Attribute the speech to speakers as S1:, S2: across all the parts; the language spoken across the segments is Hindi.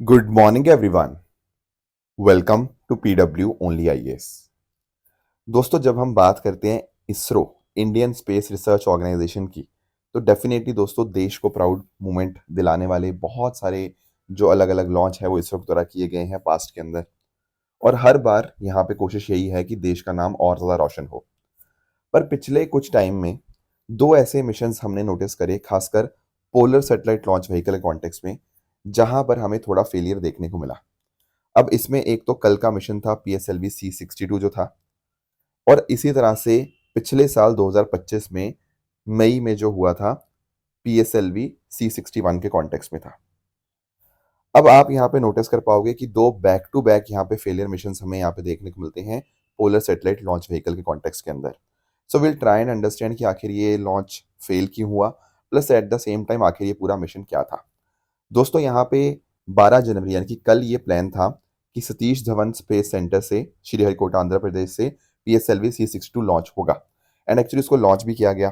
S1: Good morning everyone. Welcome to PW only IAS. दोस्तों, जब हम बात करते हैं ISRO, Indian space research organisation की, तो डेफिनेटली दोस्तों देश को प्राउड मोमेंट दिलाने वाले बहुत सारे जो अलग अलग लॉन्च है वो इसरो के द्वारा किए गए हैं पास्ट के अंदर। और हर बार यहाँ पे कोशिश यही है कि देश का नाम और ज़्यादा रोशन हो। पर पिछले कुछ टाइम में दो ऐसे मिशंस हमने नोटिस करे, खासकर पोलर सैटेलाइट लॉन्च व्हीकल के कॉन्टेक्स्ट में, जहां पर हमें थोड़ा फेलियर देखने को मिला। अब इसमें एक तो कल का मिशन था पीएसएलवी C62 जो था, और इसी तरह से पिछले साल 2025 में मई में जो हुआ था पीएसएलवी C61 के कॉन्टेक्स्ट में था। अब आप यहाँ पे नोटिस कर पाओगे कि दो बैक टू बैक यहाँ पे फेलियर मिशंस हमें यहाँ पे देखने को मिलते हैं पोलर सैटेलाइट लॉन्च व्हीकल के कॉन्टेक्स्ट के अंदर। So will try and understand कि आखिर ये लॉन्च फेल क्यों हुआ, plus at the same time आखिर ये पूरा मिशन क्या था। दोस्तों, यहाँ पे 12 जनवरी यानी कि कल ये प्लान था कि सतीश धवन स्पेस सेंटर से श्रीहरिकोटा आंध्र प्रदेश से पीएसएलवी C62 लॉन्च होगा, एंड एक्चुअली इसको लॉन्च भी किया गया।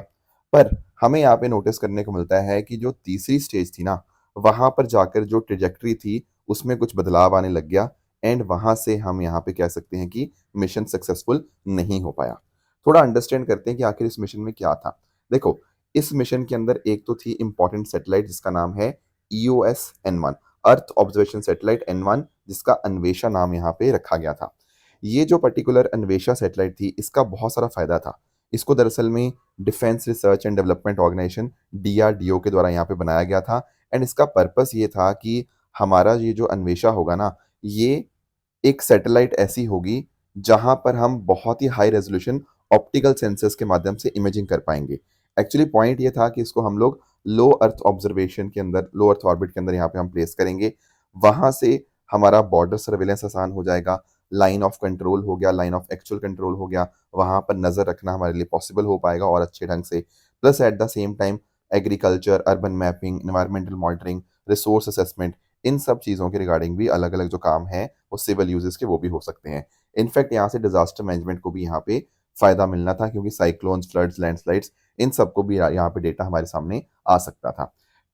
S1: पर हमें यहाँ पे नोटिस करने को मिलता है कि जो तीसरी स्टेज थी ना, वहां पर जाकर जो ट्रिजेक्टरी थी उसमें कुछ बदलाव आने लग गया, एंड वहां से हम यहाँ पे कह सकते हैं कि मिशन सक्सेसफुल नहीं हो पाया। थोड़ा अंडरस्टैंड करते हैं कि आखिर इस मिशन में क्या था। देखो, इस मिशन के अंदर एक तो थी इंपॉर्टेंट सैटेलाइट जिसका नाम है EOS N1, earth observation satellite N1, जिसका अन्वेषा नाम यहाँ पे रखा गया था। ये जो पर्टिकुलर अन्वेषा सैटेलाइट थी, इसका बहुत सारा फायदा था। इसको दरअसल में defence research and development organisation DRDO के द्वारा यहाँ पे बनाया गया था, एंड इसका पर्पस ये था कि हमारा ये जो अन्वेषा होगा ना, ये एक सैटेलाइट ऐसी होगी जहां पर हम बहुत ही हाई रेजोल्यूशन ऑप्टिकल सेंसर्स के माध्यम से इमेजिंग कर पाएंगे। एक्चुअली पॉइंट ये था कि इसको हम लोग लो अर्थ ऑब्जर्वेशन के अंदर, लो अर्थ ऑर्बिट के अंदर यहाँ पे हम प्लेस करेंगे। वहां से हमारा बॉर्डर सर्वेलेंस आसान हो जाएगा, लाइन ऑफ कंट्रोल हो गया, लाइन ऑफ एक्चुअल कंट्रोल हो गया, वहां पर नजर रखना हमारे लिए पॉसिबल हो पाएगा और अच्छे ढंग से। Plus at the same time agriculture, urban mapping, environmental monitoring, resource assessment, इन सब चीज़ों के रिगार्डिंग भी अलग अलग जो काम है वो सिविल यूजेस के वो भी हो सकते हैं। इनफैक्ट यहाँ से डिजास्टर मैनेजमेंट को भी यहाँ पे फायदा मिलना था, क्योंकि साइक्लोन्स, फ्लड्स, लैंडस्लाइड्स, इन सबको भी यहाँ पे डेटा हमारे सामने आ सकता था।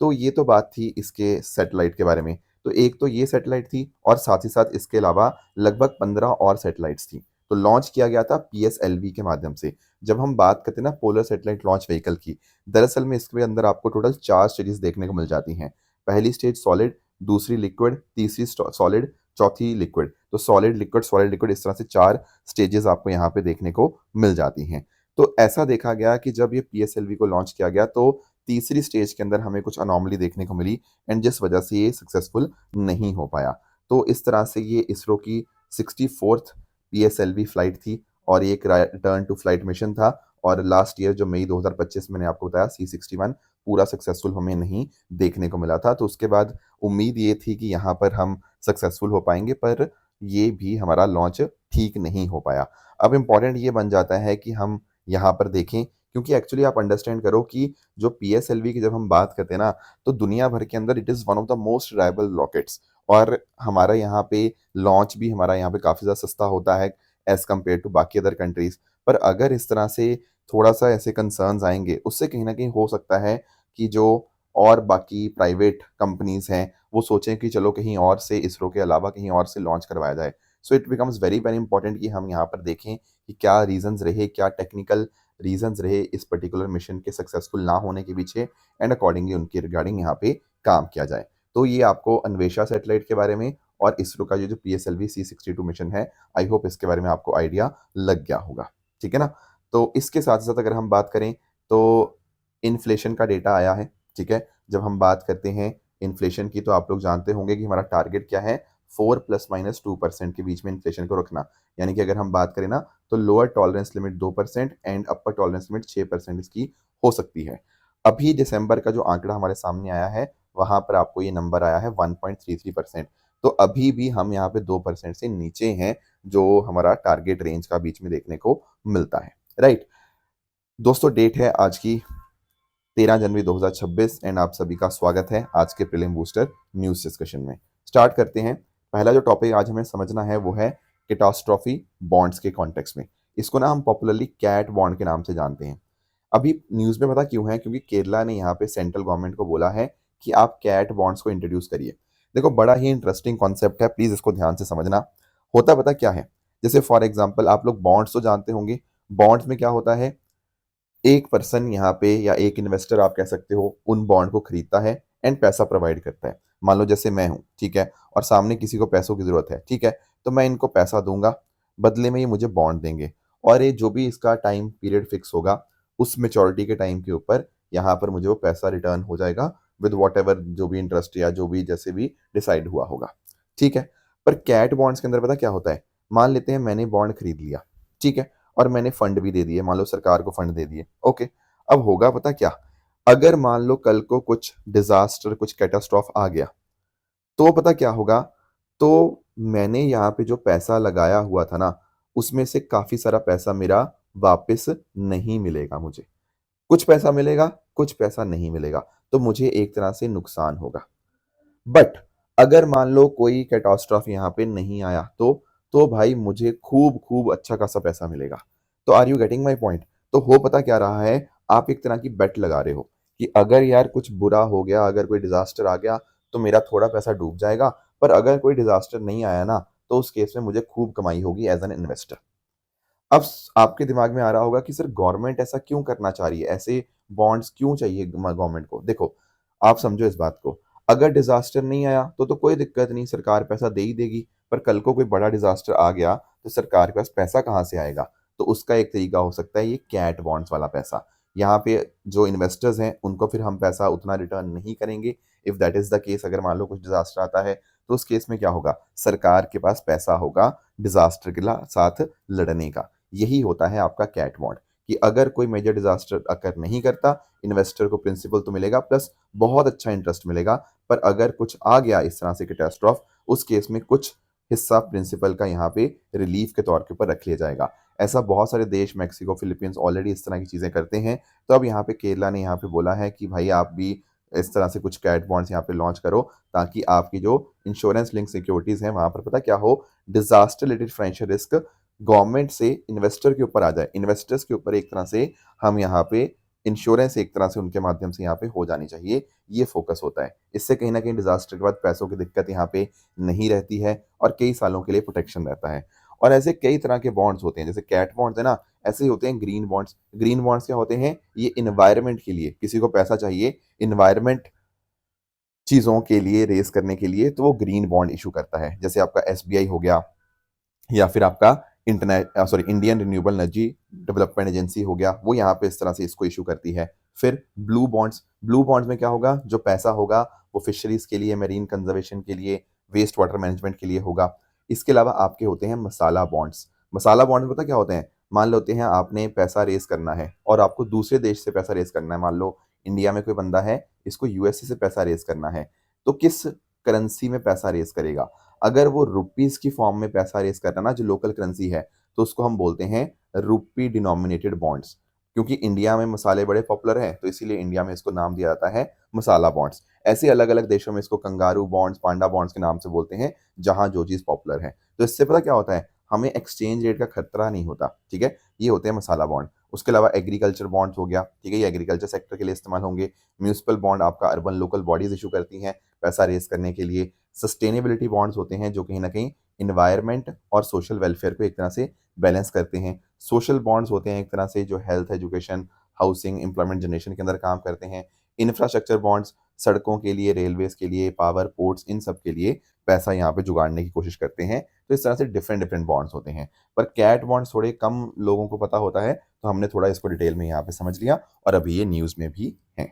S1: तो ये तो बात थी इसके सैटेलाइट के बारे में। तो एक तो ये सैटेलाइट थी, और साथ ही साथ इसके अलावा लगभग 15 और सैटेलाइट्स थी। तो लॉन्च किया गया था पीएसएलवी के माध्यम से। जब हम बात करते हैं ना पोलर सैटेलाइट लॉन्च व्हीकल की, दरअसल में इसके अंदर आपको टोटल 4 स्टेजेस देखने को मिल जाती हैं। पहली स्टेज सॉलिड, दूसरी लिक्विड, तीसरी सॉलिड, चौथी लिक्विड। तो सॉलिड लिक्विड इस तरह से 4 स्टेजेस आपको यहाँ पे देखने को मिल जाती हैं। तो ऐसा देखा गया कि जब ये पीएसएलवी को लॉन्च किया गया तो तीसरी स्टेज के अंदर हमें कुछ अनोमली देखने को मिली, एंड जिस वजह से ये सक्सेसफुल नहीं हो पाया। तो इस तरह से ये इसरो की 64th पीएसएलवी फ्लाइट थी, और ये एक रिटर्न टू फ्लाइट मिशन था। और लास्ट ईयर जो मई 2025 मैंने आपको बताया C61 पूरा सक्सेसफुल हमें नहीं देखने को मिला था। तो उसके बाद उम्मीद ये थी कि यहाँ पर हम सक्सेसफुल हो पाएंगे, पर ये भी हमारा लॉन्च ठीक नहीं हो पाया। अब इम्पॉर्टेंट ये बन जाता है कि हम यहाँ पर देखें, क्योंकि एक्चुअली आप अंडरस्टैंड करो कि जो पीएसएलवी की जब हम बात करते हैं ना, तो दुनिया भर के अंदर it is one of the most reliable rockets. और हमारा यहाँ पे लॉन्च भी हमारा यहाँ पे काफ़ी ज़्यादा सस्ता होता है एज़ कम्पेयर टू बाकी अदर कंट्रीज़। पर अगर इस तरह से थोड़ा-सा ऐसे कंसर्न्स आएँगे, उससे कहीं न कहीं हो सकता है कि जो और बाकी प्राइवेट कंपनीज़ हैं, वो सोचें कि चलो कहीं और से, इसरो के अलावा कहीं और से लॉन्च करवाया जाए। So it becomes very very important कि हम यहाँ पर देखें कि क्या रीज़न्स रहे, क्या टेक्निकल रीज़न्स रहे इस पर्टिकुलर मिशन के सक्सेसफुल ना होने के पीछे, एंड अकॉर्डिंगली उनके रिगार्डिंग यहाँ पे काम किया जाए। तो ये आपको अन्वेषा सैटेलाइट के बारे में और इसरो का ये जो पीएसएलवी C62 मिशन है, आई होप इसके बारे में आपको आइडिया लग गया होगा। ठीक है ना? तो इसके साथ-साथ अगर हम बात करें तो इन्फ्लेशन का डेटा आया है, ठीक है? जब हम बात करते हैं इन्फ्लेशन की, तो आप लोग जानते होंगे कि हमारा टारगेट क्या है, 4 ± 2% के बीच में इन्फ्लेशन को रखना। यानी कि अगर हम बात करें ना, तो lower tolerance limit 2% and upper tolerance limit 6% इसकी हो सकती है। अभी दिसंबर का जो आंकड़ा हमारे सामने आया है, वहाँ पर आपको ये नंबर आया है 1.33%। तो अभी भी हम यहाँ पे 2% से नीचे हैं, जो हमारा टारगेट रेंज का बीच में देखने को मिलता है, राइट? दोस्तों, डेट है आज की 13 जनवरी 2026, एंड आप सभी का स्वागत है आज के प्रीलिम बूस्टर न्यूज़ डिस्कशन में। स्टार्ट करते हैं। पहला जो टॉपिक आज हमें समझना है वो है कैटास्ट्रॉफी बॉन्ड्स के कॉन्टेक्स्ट में। इसको ना हम पॉपुलरली कैट बॉन्ड के नाम से जानते हैं। अभी न्यूज़ में पता क्यों है? क्योंकि केरला ने यहाँ पे सेंट्रल गवर्नमेंट को बोला है कि आप कैट बॉन्ड्स को इंट्रोड्यूस करिए। देखो बड़ा ही इंटरेस्टिंग कॉन्सेप्ट है, प्लीज इसको ध्यान से समझना। होता पता क्या है, जैसे फॉर एग्जाम्पल आप लोग बॉन्ड्स तो जानते होंगे। बॉन्ड्स में क्या होता है, एक पर्सन यहाँ पे या एक इन्वेस्टर आप कह सकते हो उन बॉन्ड को खरीदता है एंड पैसा प्रोवाइड करता है। मान लो जैसे मैं हूँ, ठीक है, और सामने किसी को पैसों की जरूरत है, ठीक है, तो मैं इनको पैसा दूंगा, बदले में ये मुझे बॉन्ड देंगे, और ये जो भी इसका टाइम पीरियड फिक्स होगा, उस मेच्योरिटी के टाइम के ऊपर यहाँ पर मुझे वो पैसा रिटर्न हो जाएगा विद वॉट एवर जो भी इंटरेस्ट या जो भी जैसे भी डिसाइड हुआ होगा, ठीक है। पर कैट बॉन्ड्स के अंदर पता क्या होता है, मान लेते हैं मैंने बॉन्ड खरीद लिया, ठीक है, और मैंने फंड भी दे दिए, मान लो सरकार को फंड दे दिए, ओके। अब होगा पता क्या, अगर मान लो कल को कुछ डिजास्टर कुछ कैटास्ट्रॉफ आ गया, तो पता क्या होगा, तो मैंने यहाँ पे जो पैसा लगाया हुआ था ना, उसमें से काफी सारा पैसा मेरा वापस नहीं मिलेगा मुझे। कुछ पैसा मिलेगा, कुछ पैसा नहीं मिलेगा, तो मुझे एक तरह से नुकसान होगा। बट अगर मान लो कोई कैटास्ट्रॉफ यहाँ पे नहीं आया, तो भाई मुझे खूब खूब अच्छा खासा पैसा मिलेगा। तो are you getting my point? तो हो पता क्या रहा है, आप एक तरह की बेट लगा रहे हो कि अगर यार कुछ बुरा हो गया, अगर कोई डिजास्टर आ गया, तो मेरा थोड़ा पैसा डूब जाएगा, पर अगर कोई डिजास्टर नहीं आया ना, तो उस केस में मुझे खूब कमाई होगी एज एन इन्वेस्टर। अब आपके दिमाग में आ रहा होगा कि सर गवर्नमेंट ऐसा क्यों करना चाह रही है, ऐसे बॉन्ड्स क्यों चाहिए गवर्नमेंट को? देखो, आप समझो इस बात को, अगर डिजास्टर नहीं आया तो कोई दिक्कत नहीं, सरकार पैसा दे ही देगी। पर कल को कोई बड़ा डिजास्टर आ गया, तो सरकार के पास पैसा कहाँ से आएगा? तो उसका एक तरीका हो सकता है ये कैट बॉन्ड्स वाला पैसा। यहाँ पे जो इन्वेस्टर्स हैं उनको फिर हम पैसा उतना रिटर्न नहीं करेंगे। If that is the case, अगर मान लो कुछ डिजास्टर आता है, तो उस केस में क्या होगा, सरकार के पास पैसा होगा डिजास्टर के साथ लड़ने का। यही होता है आपका कैट बॉन्ड, कि अगर कोई मेजर डिजास्टर अकर नहीं करता, इन्वेस्टर को प्रिंसिपल तो मिलेगा प्लस बहुत अच्छा इंटरेस्ट मिलेगा, पर अगर कुछ आ गया इस तरह से कैटास्ट्रॉफ, उस केस में कुछ हिस्सा प्रिंसिपल का यहाँ पे रिलीफ के तौर के ऊपर रख लिया जाएगा। ऐसा बहुत सारे देश, मैक्सिको, फिलीपींस ऑलरेडी इस तरह की चीजें करते हैं। तो अब यहाँ पे केरला ने यहाँ पे बोला है कि भाई आप भी इस तरह से कुछ कैट बॉन्ड्स यहाँ पे लॉन्च करो, ताकि आपकी जो इंश्योरेंस लिंक सिक्योरिटीज हैं वहां पर पता क्या हो, disaster related financial risk government से इन्वेस्टर के ऊपर आ जाए, इन्वेस्टर्स के ऊपर एक तरह से हम यहाँ पे इंश्योरेंस एक तरह से उनके माध्यम से यहाँ पे हो जानी चाहिए। ये फोकस होता है, इससे कहीं ना कहीं डिजास्टर के बाद पैसों की दिक्कत यहाँ पे नहीं रहती है, और कई सालों के लिए प्रोटेक्शन रहता है। और ऐसे कई तरह के बॉन्ड्स होते हैं, जैसे कैट बॉन्ड्स है ना, ऐसे ही होते हैं ग्रीन बॉन्ड्स। ग्रीन बॉन्ड्स क्या होते हैं, ये इन्वायरमेंट के लिए, किसी को पैसा चाहिए इन्वायरमेंट चीजों के लिए रेस करने के लिए, तो वो ग्रीन बॉन्ड इशू करता है। जैसे आपका एसबीआई हो गया, या फिर आपका Indian renewable energy development agency हो गया, वो यहाँ पे इस तरह से इसको इशू करती है। फिर ब्लू बॉन्ड्स में क्या होगा, जो पैसा होगा वो फिशरीज के लिए, मेरीन कंजर्वेशन के लिए, वेस्ट वाटर मैनेजमेंट के लिए होगा। इसके अलावा आपके होते हैं मसाला बॉन्ड्स। मसाला बॉन्ड्स पता क्या होते हैं, मान लेते हैं आपने पैसा रेस करना है और आपको दूसरे देश से पैसा रेस करना है, मान लो इंडिया में कोई बंदा है, इसको यूएसए से पैसा रेस करना है, तो किस करेंसी में पैसा रेस करेगा? अगर वो रुपीस की फॉर्म में पैसा रेस कर रहा है ना, जो लोकल करेंसी है, तो उसको हम बोलते हैं रुपी डिनोमिनेटेड बॉन्ड्स। क्योंकि इंडिया में मसाले बड़े पॉपुलर हैं, तो इसीलिए इंडिया में इसको नाम दिया जाता है मसाला बॉन्ड्स। ऐसे अलग अलग देशों में इसको कंगारू बॉन्ड्स, पांडा बॉन्ड्स के नाम से बोलते हैं, जहां जो चीज पॉपुलर है। तो इससे पता क्या होता है, हमें एक्सचेंज रेट का खतरा नहीं होता, ठीक है। ये होते हैं मसाला बॉन्ड। उसके अलावा एग्रीकल्चर बॉन्ड्स हो गया, ठीक है, ये एग्रीकल्चर सेक्टर के लिए इस्तेमाल होंगे। म्यूनिसिपल बॉन्ड आपका अर्बन लोकल बॉडीज इशू करती हैं पैसा रेस करने के लिए। सस्टेनेबिलिटी बॉन्ड्स होते हैं जो कहीं ना कहीं इन्वायरमेंट और सोशल वेलफेयर को एक तरह से बैलेंस करते हैं। सोशल बॉन्ड्स होते हैं एक तरह से जो health, education, housing, employment generation के अंदर काम करते हैं। इंफ्रास्ट्रक्चर बॉन्ड्स सड़कों के लिए, रेलवेज के लिए, पावर, पोर्ट्स, इन सब के लिए पैसा यहाँ पे जुगाड़ने की कोशिश करते हैं। तो इस तरह से डिफरेंट डिफरेंट बॉन्ड्स होते हैं। पर कैट बॉन्ड्स थोड़े कम लोगों को पता होता है, तो हमने थोड़ा इसको डिटेल में यहाँ पे समझ लिया, और अभी ये न्यूज़ में भी है।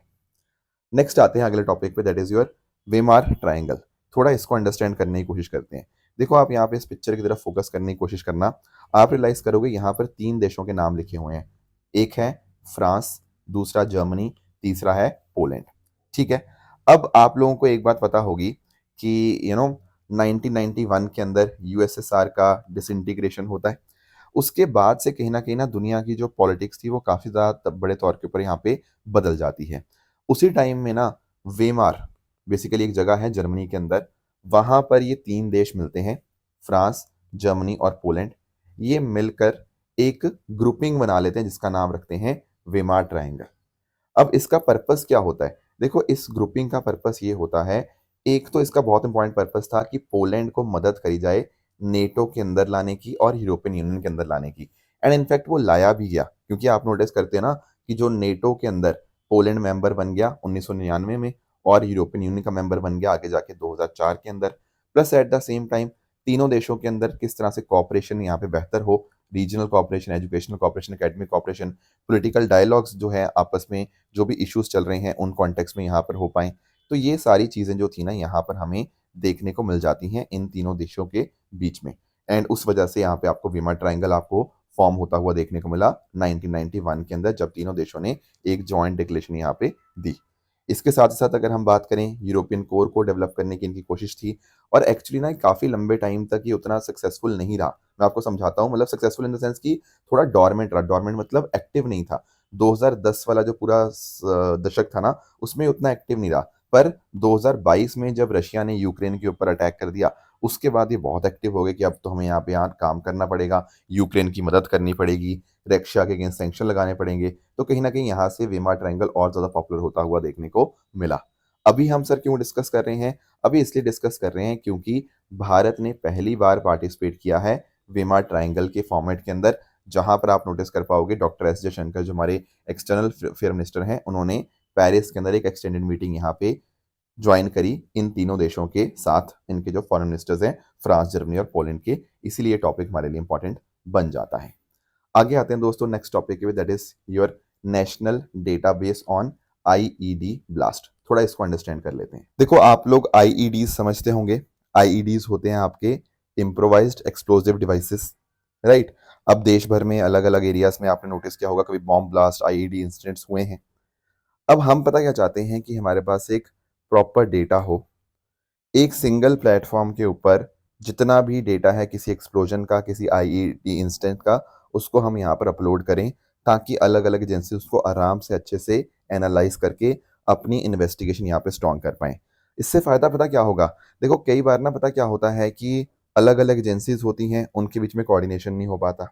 S1: नेक्स्ट आते हैं अगले टॉपिक पे, that is your Weimar triangle. थोड़ा इसको अंडरस्टैंड करने की कोशिश करते हैं। देखो आप यहाँ पे इस पिक्चर की तरफ फोकस करने की कोशिश करना, आप रियलाइज करोगे यहाँ पर तीन देशों के नाम लिखे हुए हैं। एक है फ्रांस, दूसरा जर्मनी, तीसरा है पोलैंड, ठीक है। अब आप लोगों को एक बात पता होगी कि 1991 के अंदर यूएसएसआर का डिसइंटीग्रेशन होता है। उसके बाद से कहीं ना दुनिया की जो पॉलिटिक्स थी वो काफ़ी ज़्यादा बड़े तौर के ऊपर यहाँ पे बदल जाती है। उसी टाइम में ना वेमार बेसिकली एक जगह है जर्मनी के अंदर, वहां पर ये तीन देश मिलते हैं, फ्रांस, जर्मनी और पोलैंड। ये मिलकर एक ग्रुपिंग बना लेते हैं जिसका नाम रखते हैं वेमार ट्रायंगल। अब इसका पर्पस क्या होता है? देखो इस ग्रुपिंग का पर्पस ये होता है एक तो इसका बहुत इंपॉर्टेंट पर्पस था कि पोलैंड को मदद करी जाए नेटो के अंदर लाने की और यूरोपियन यूनियन के अंदर लाने की। एंड इनफैक्ट वो लाया भी गया, क्योंकि आप नोटिस करते हैं ना कि जो नेटो के अंदर पोलैंड मेंबर बन गया 1999 में, और यूरोपियन यूनियन का मेंबर बन गया आगे जाके 2004 के अंदर। Plus at the same time तीनों देशों के अंदर किस तरह से कॉपरेशन यहाँ पे बेहतर हो, regional cooperation, educational cooperation, academic cooperation, political dialogues जो है आपस में, जो भी इश्यूज चल रहे हैं उन कॉन्टेक्स्ट में यहाँ पर हो पाए। तो ये सारी चीज़ें जो थी ना यहाँ पर हमें देखने को मिल जाती हैं इन तीनों देशों के बीच में। एंड उस वजह से यहाँ पे आपको वीमा ट्रायंगल आपको फॉर्म होता हुआ देखने को मिला 1991 के अंदर, जब तीनों देशों ने एक जॉइंट डिक्लेरेशन यहाँ पे दी। इसके साथ ही साथ अगर हम बात करें, यूरोपियन कोर को डेवलप करने की इनकी कोशिश थी, और एक्चुअली ना काफ़ी लंबे टाइम तक ये उतना सक्सेसफुल नहीं रहा। मैं आपको समझाता हूँ, मतलब सक्सेसफुल इन द सेंस कि थोड़ा डॉर्मेंट रहा। डॉर्मेंट मतलब एक्टिव नहीं था। 2010 वाला जो पूरा दशक था ना, उसमें उतना एक्टिव नहीं रहा। पर 2022 में जब रशिया ने यूक्रेन के ऊपर अटैक कर दिया, उसके बाद ये बहुत एक्टिव हो गए कि अब तो हमें यहाँ काम करना पड़ेगा, यूक्रेन की मदद करनी पड़ेगी, रशिया के अगेंस्ट सैंक्शन लगाने पड़ेंगे। तो कहीं न कहीं यहाँ से वीमा ट्रायंगल और ज़्यादा पॉपुलर होता हुआ देखने को मिला। अभी हम सर क्यों डिस्कस कर रहे हैं? अभी इसलिए डिस्कस कर रहे हैं क्योंकि भारत ने पहली बार पार्टिसिपेट किया है वीमा ट्रायंगल के फॉर्मेट के अंदर, जहाँ पर आप नोटिस कर पाओगे डॉक्टर एस जयशंकर जो हमारे एक्सटर्नल अफेयर मिनिस्टर हैं, उन्होंने पेरिस के अंदर एक एक्सटेंडेड मीटिंग यहाँ पे ज्वाइन करी इन तीनों देशों के साथ, इनके जो फॉरेन मिनिस्टर्स हैं, फ्रांस, जर्मनी और पोलैंड के। इसीलिए टॉपिक हमारे लिए इंपॉर्टेंट बन जाता है। आगे आते हैं दोस्तों नेक्स्ट टॉपिक पे, that is your national database on IED blast. थोड़ा इसको अंडरस्टैंड कर लेते हैं। देखो, आप लोग आईईडी समझते होंगे। आईईडी होते हैं आपके इम्प्रोवाइज्ड एक्सप्लोजिव डिवाइसेस, राइट। अब देश भर में अलग अलग एरियाज में आपने नोटिस किया होगा कभी बॉम्ब ब्लास्ट, आईईडी इंसिडेंट्स हुए हैं। अब हम पता क्या चाहते हैं कि हमारे पास एक प्रॉपर डेटा हो, एक सिंगल प्लेटफॉर्म के ऊपर जितना भी डेटा है किसी एक्सप्लोजन का, किसी आईईडी इंसिडेंट का, उसको हम यहाँ पर अपलोड करें, ताकि अलग अलग एजेंसी उसको आराम से अच्छे से एनालाइज करके अपनी इन्वेस्टिगेशन यहाँ पे स्ट्रॉन्ग कर पाएं। इससे फ़ायदा पता क्या होगा? देखो, कई बार ना पता क्या होता है कि अलग अलग एजेंसीज होती हैं, उनके बीच में कोऑर्डिनेशन नहीं हो पाता।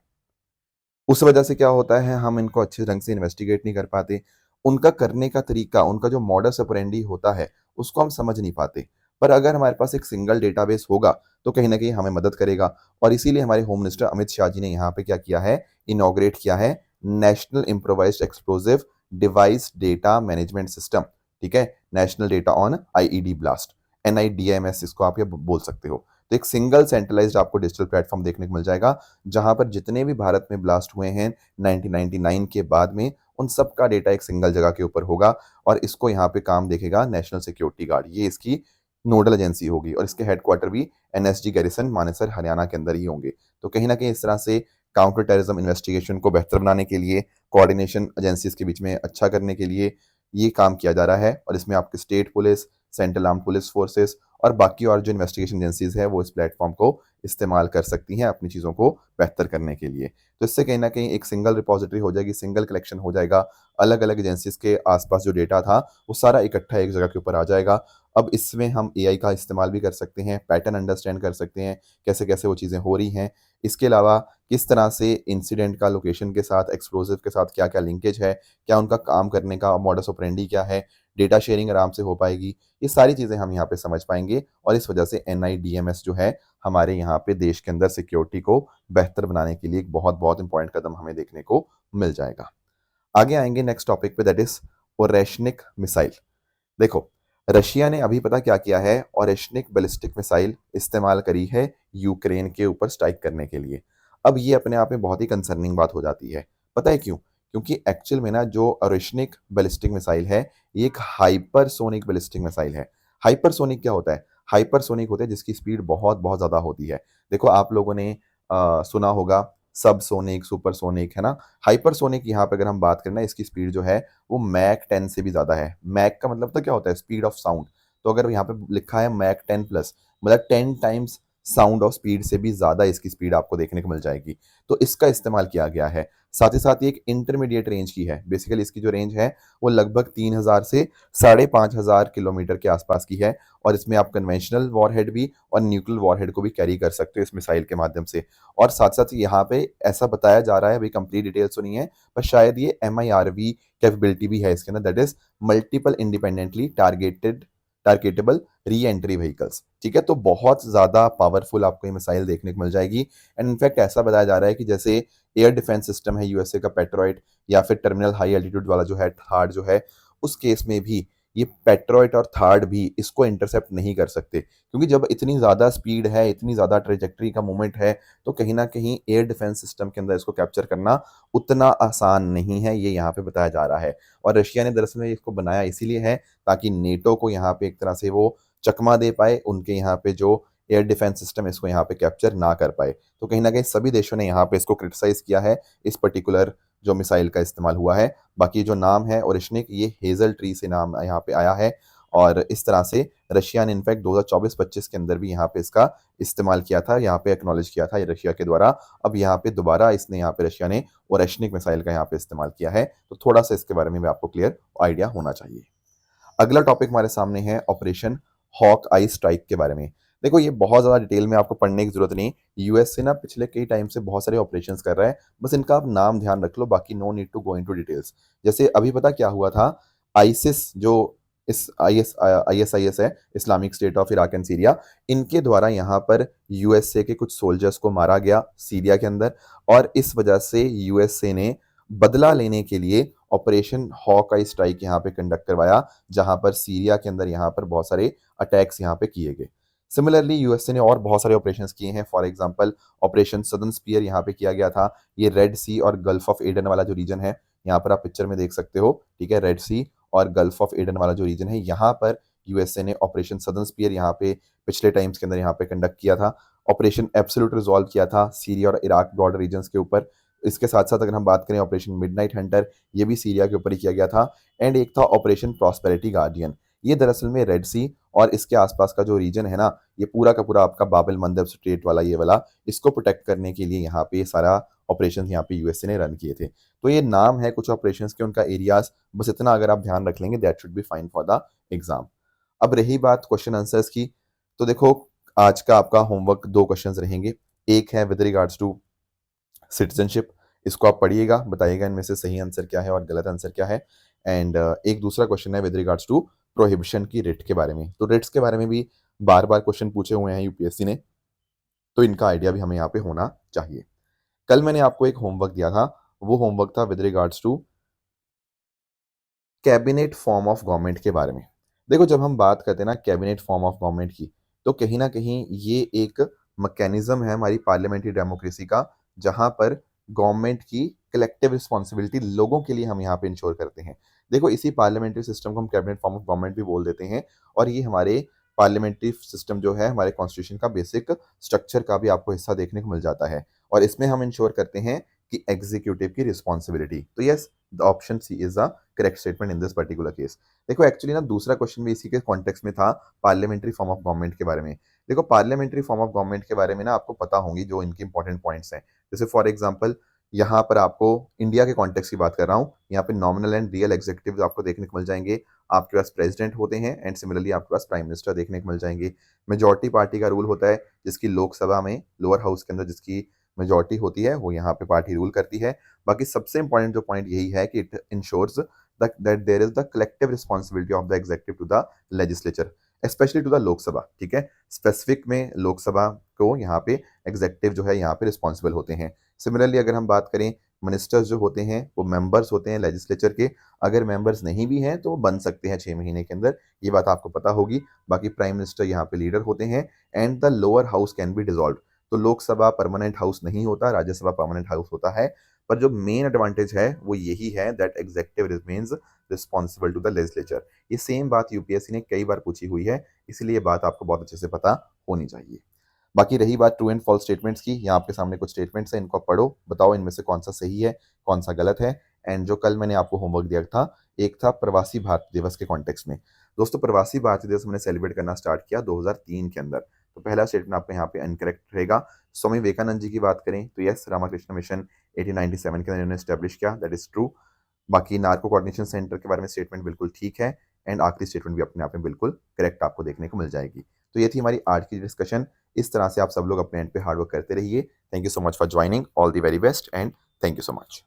S1: उस वजह से क्या होता है, हम इनको अच्छे ढंग से इन्वेस्टिगेट नहीं कर पाते। उनका करने का तरीका, उनका जो मॉडस ऑपरेंडी होता है, उसको हम समझ नहीं पाते। पर अगर हमारे पास एक सिंगल डेटाबेस होगा, तो कहीं न कहीं हमें मदद करेगा। और इसीलिए हमारे होम मिनिस्टर अमित शाह जी ने यहाँ पे क्या किया है, इनॉग्रेट किया है national improvised explosive device data management system, ठीक है? National data on IED blast, NIDMS इसको आप ये ब बोल सकते हो। तो एक सिंगल सेंट्रलाइज़्ड आपको डिजिटल प्लेटफ़ॉर्म देखने को मिल जाएगा, जहाँ पर जितने भी भारत में ब्लास्ट हुए हैं 1999 के बाद में, उन सब का डेटा एक सिंगल जगह के ऊपर होगा। और इसको यहाँ पे काम देखेगा नेशनल सिक्योरिटी गार्ड, ये इसकी नोडल एजेंसी होगी, और इसके हेडक्वार्टर भी एनएसजी गैरिसन मानेसर हरियाणा के अंदर ही होंगे। तो कहीं न कहीं इस तरह से काउंटर टेररिज्म इन्वेस्टिगेशन को बेहतर बनाने के लिए, कोऑर्डिनेशन एजेंसीज के बीच में अच्छा करने के लिए ये काम किया जा रहा है। और इसमें आपकी state police, central armed police forces और बाकी और जो इन्वेस्टिगेशन एजेंसीज है, वो इस प्लेटफॉर्म को इस्तेमाल कर सकती हैं अपनी चीज़ों को बेहतर करने के लिए। तो इससे कहीं न कहीं एक सिंगल रिपॉजिटरी हो जाएगी, सिंगल कलेक्शन हो जाएगा। अलग-अलग एजेंसीज़ के आस-पास जो डेटा था, वो सारा इकट्ठा एक जगह के ऊपर आ जाएगा। अब इसमें हम एआई का इस्तेमाल भी कर सकते हैं, पैटर्न अंडरस्टैंड कर सकते हैं, कैसे-कैसे वो चीज़ें हो रही हैं। इसके अलावा किस तरह से इंसिडेंट का लोकेशन के साथ, एक्सप्लोसिव के साथ क्या-क्या लिंकेज है, क्या उनका काम करने का मॉडस ऑपरेंडी क्या है, डेटा शेयरिंग आराम से हो पाएगी। ये सारी चीज़ें हम यहाँ पे समझ पाएँगे, और इस वजह से एनआईडीएमएस जो है, हमारे यहाँ पे देश के अंदर सिक्योरिटी को बेहतर बनाने के लिए एक बहुत-बहुत इम्पोर्टेंट कदम हमें देखने को मिल जाएगा। आगे आएँगे नेक्स्ट टॉपिक पे, दैट इज़ ओरेशनिक मिसाइल। देखो, रशिया ने अभी पता क्या किया है, ओरेशनिक बैलिस्टिक मिसाइल इस्तेमाल करी है यूक्रेन के ऊपर स्ट्राइक करने के लिए। अब ये अपने आप में बहुत ही कंसर्निंग बात हो जाती है। पता है क्यों? क्योंकि एक्चुअल में ना जो ओरेशनिक बैलिस्टिक मिसाइल है, ये एक हाइपरसोनिक बैलिस्टिक मिसाइल है। हाइपरसोनिक क्या होता है? हाइपरसोनिक होता है जिसकी स्पीड बहुत-बहुत ज़्यादा होती है। देखो, आप लोगों ने सुना होगा सबसोनिक, सुपरसोनिक, है ना? हाइपरसोनिक यहाँ पे अगर हम बात करें ना, इसकी स्पीड जो है वो मैक 10 से भी ज़्यादा है। मैक का मतलब तो क्या होता है? Speed of sound. तो अगर यहाँ पे लिखा है मैक 10 प्लस, मतलब 10 टाइम्स साउंड ऑफ स्पीड से भी ज़्यादा इसकी स्पीड आपको देखने को मिल जाएगी। तो इसका इस्तेमाल किया गया है। साथ ही साथ ये एक इंटरमीडिएट रेंज की है। बेसिकली इसकी जो रेंज है, वो लगभग 3000 से 5500 किलोमीटर के आसपास की है। और इसमें आप कन्वेंशनल वॉरहेड भी और न्यूक्लियर वॉरहेड को भी कैरी कर सकते हो इस मिसाइल के माध्यम से। और साथ-साथ यहाँ पे ऐसा बताया जा रहा है, अभी कंप्लीट डिटेल्स तो नहीं है, पर शायद ये एमआईआरवी कैपेबिलिटी भी है इसके अंदर, that is multiple independently targeted targetable re entry vehicles. ठीक है, तो बहुत ज़्यादा पावरफुल आपको ये मिसाइल देखने को मिल जाएगी। एंड इनफैक्ट ऐसा बताया जा रहा है कि जैसे एयर डिफेंस सिस्टम है यूएसए का पेट्रॉइट, या फिर टर्मिनल हाई एल्टीट्यूड वाला जो है थार्ड जो है, उस केस में भी ये पेट्रॉइट और थार्ड भी इसको इंटरसेप्ट नहीं कर सकते, क्योंकि जब इतनी ज़्यादा स्पीड है, इतनी ज़्यादा ट्रेजेक्ट्री का मूवमेंट है, तो कहीं ना कहीं एयर डिफेंस सिस्टम के अंदर इसको कैप्चर करना उतना आसान नहीं है, ये यहाँ पे बताया जा रहा है। और रशिया ने दरअसल में इसको बनाया इसीलिए है ताकि नेटो को यहाँ पे एक तरह से वो चकमा दे पाए, उनके यहाँ पे जो एयर डिफेंस सिस्टम इसको यहाँ पे कैप्चर ना कर पाए। तो कहीं ना कहीं सभी देशों ने यहाँ पे इसको क्रिटिसाइज किया है, इस पर्टिकुलर जो मिसाइल का इस्तेमाल हुआ है। बाकी जो नाम है ओरिशनिक, ये हेजल ट्री से नाम यहाँ पे आया है, और इस तरह से रशिया ने इनफैक्ट 2024-25 के अंदर भी यहाँ पे इसका इस्तेमाल किया था, यहाँ पे एक्नॉलेज किया था ये रशिया के द्वारा। अब यहाँ पे दोबारा इसने यहाँ पे रशिया ने ओरेशनिक मिसाइल का यहाँ पे इस्तेमाल किया है, तो थोड़ा सा इसके बारे में भी आपको क्लियर आइडिया होना चाहिए। अगला टॉपिक हमारे सामने है ऑपरेशन हॉक आई स्ट्राइक के बारे में। देखो ये बहुत ज़्यादा डिटेल में आपको पढ़ने की जरूरत नहीं, यूएस से ना पिछले कई टाइम से बहुत सारे ऑपरेशंस कर रहा है, बस इनका आप नाम ध्यान रख लो, बाकी no need to go into details. जैसे अभी पता क्या हुआ था, आईसिस जो इस आईएसआईएस है, Islamic state of Iraq and Syria, इनके द्वारा यहाँ पर यूएसए के कुछ सोल्जर्स को मारा गया सीरिया के अंदर, और इस वजह से यूएसए ने बदला लेने के लिए ऑपरेशन हॉक आई स्ट्राइक यहाँ पे कंडक्ट करवाया, जहां पर सीरिया के अंदर यहाँ पर बहुत सारे अटैक्स यहाँ पे किए गए। सिमिलरली यूएसए ने और बहुत सारे ऑपरेशंस किए हैं, for example operation southern spear यहाँ पे किया गया था। ये रेड सी और गल्फ ऑफ एडन वाला जो रीजन है, यहाँ पर आप पिक्चर में देख सकते हो, ठीक है, रेड सी और गल्फ ऑफ एडन वाला जो रीजन है, यहाँ पर यूएसए ने ऑपरेशन सदर्न स्पीयर यहाँ पे पिछले टाइम्स के अंदर यहाँ पे कंडक्ट किया था। ऑपरेशन एब्सोल्यूट रिजॉल्व किया था सीरिया और इराक बॉर्डर रीजन के ऊपर। इसके साथ साथ अगर हम बात करें ऑपरेशन मिडनाइट हंटर, ये भी सीरिया के ऊपर ही किया गया था। एंड एक था ऑपरेशन प्रॉस्पेरिटी गार्डियन, ये दरअसल में रेड सी और इसके आसपास का जो रीजन है ना, ये पूरा का पूरा आपका बाबल मंदब स्ट्रेट वाला ये वाला, इसको प्रोटेक्ट करने के लिए यहाँ पे सारा ऑपरेशन यहाँ पे यूएसए ने रन किए थे। तो ये नाम है कुछ ऑपरेशंस के, उनका एरियाज, बस इतना अगर आप ध्यान रख लेंगे that should be fine for the exam. अब रही बात क्वेश्चन आंसर्स की, तो देखो आज का आपका होमवर्क 2 क्वेश्चंस रहेंगे। एक है विद रिगार्ड्स टू सिटीजनशिप, इसको आप पढ़िएगा, बताइएगा इनमें से सही आंसर क्या है और गलत आंसर क्या है। एंड एक दूसरा क्वेश्चन है विद रिगार्ड्स टू प्रोहिबिशन की रिट के बारे में। तो रिट्स के बारे में भी बार बार क्वेश्चन पूछे हुए हैं यूपीएससी ने, तो इनका आइडिया भी हमें यहाँ पे होना चाहिए। कल मैंने आपको एक होमवर्क दिया था, वो होमवर्क था with regards to cabinet form of government के बारे में। देखो जब हम बात करते हैं ना कैबिनेट फॉर्म ऑफ गवर्नमेंट की, तो कहीं ना कहीं ये एक मैकेनिज्म है हमारी पार्लियामेंट्री डेमोक्रेसी का, जहां पर गवर्नमेंट की कलेक्टिव रिस्पॉन्सिबिलिटी लोगों के लिए हम यहाँ पे इंश्योर करते हैं। देखो इसी पार्लियामेंट्री सिस्टम को हम कैबिनेट फॉर्म ऑफ गवर्नमेंट भी बोल देते हैं, और ये हमारे पार्लियामेंट्री सिस्टम जो है हमारे कॉन्स्टिट्यूशन का बेसिक स्ट्रक्चर का भी आपको हिस्सा देखने को मिल जाता है, और इसमें हम इंश्योर करते हैं कि एग्जीक्यूटिव की रिस्पॉन्सिबिलिटी। तो yes, the option C is the correct statement in this particular case. देखो एक्चुअली ना दूसरा क्वेश्चन भी इसी के कॉन्टेक्स्ट में था, पार्लियामेंट्री फॉर्म ऑफ गवर्नमेंट के बारे में। देखो पार्लियामेंट्री फॉर्म ऑफ गवर्नमेंट के बारे में ना आपको पता होंगी जो इनके इंपॉर्टेंट पॉइंट्स हैं। जैसे फॉर एग्जांपल यहाँ पर आपको इंडिया के कॉन्टेक्स्ट की बात कर रहा हूँ, यहाँ पे नॉमिनल एंड रियल एग्जीक्यूटिव आपको देखने को मिल जाएंगे। आपके पास प्रेसिडेंट होते हैं, एंड सिमिलरली आपके पास प्राइम मिनिस्टर देखने को मिल जाएंगे। मेजोरिटी पार्टी का रूल होता है, जिसकी लोकसभा में लोअर हाउस के अंदर जिसकी मेजोरिटी होती है, वो यहाँ पे पार्टी रूल करती है। बाकी सबसे इंपॉर्टेंट जो पॉइंट यही है कि it ensures that there is the collective responsibility of the executive to the legislature, especially to the Lok Sabha. ठीक है, स्पेसिफिक में लोकसभा को यहाँ पे एग्जेक्टिव जो है यहाँ पे रिस्पॉन्सिबल होते हैं। सिमिलरली अगर हम बात करें, मिनिस्टर्स जो होते हैं वो मेंबर्स होते हैं लेजिस्लेचर के, अगर मेंबर्स नहीं भी हैं तो वो बन सकते हैं 6 महीने के अंदर, ये बात आपको पता होगी। बाकी प्राइम मिनिस्टर यहाँ पे लीडर होते हैं, and the lower house can be dissolve. तो लोकसभा परमानेंट हाउस नहीं होता, राज्यसभा परमानेंट हाउस होता है, पर जो मेन एडवांटेज है वो यही है that executive remains responsible to the legislature. ये सेम बात यूपीएससी ने कई बार पूछी हुई है, इसलिए ये बात आपको बहुत अच्छे से पता होनी चाहिए। बाकी रही बात ट्रू एंड फॉल्स स्टेटमेंट्स की, यहाँ आपके सामने कुछ स्टेटमेंट्स हैं, इनको पढ़ो, बताओ इनमें से कौन सा सही है कौन सा गलत है। एंड जो कल मैंने आपको होमवर्क दिया था, एक था प्रवासी भारतीय दिवस के कॉन्टेक्स्ट में। दोस्तों प्रवासी भारतीय दिवस मैंने सेलिब्रेट करना स्टार्ट किया 2003 के अंदर, तो पहला स्टेटमेंट आपका यहाँ पे अनकरेक्ट रहेगा। स्वामी विवेकानंद जी की बात करें तो यस, रामाकृष्ण मिशन 1897 के अंदर इन्होंने स्टैब्लिश किया, दैट इज ट्रू। बाकी नार्को कोऑर्डिनेशन सेंटर के बारे में स्टेटमेंट बिल्कुल ठीक है, एंड आखिरी स्टेटमेंट भी अपने आप में बिल्कुल करेक्ट आपको देखने को मिल जाएगी। तो ये थी हमारी आज की डिस्कशन। इस तरह से आप सब लोग अपने एंड पे हार्डवर्क करते रहिए। Thank you so much for joining, all the very best and thank you so much.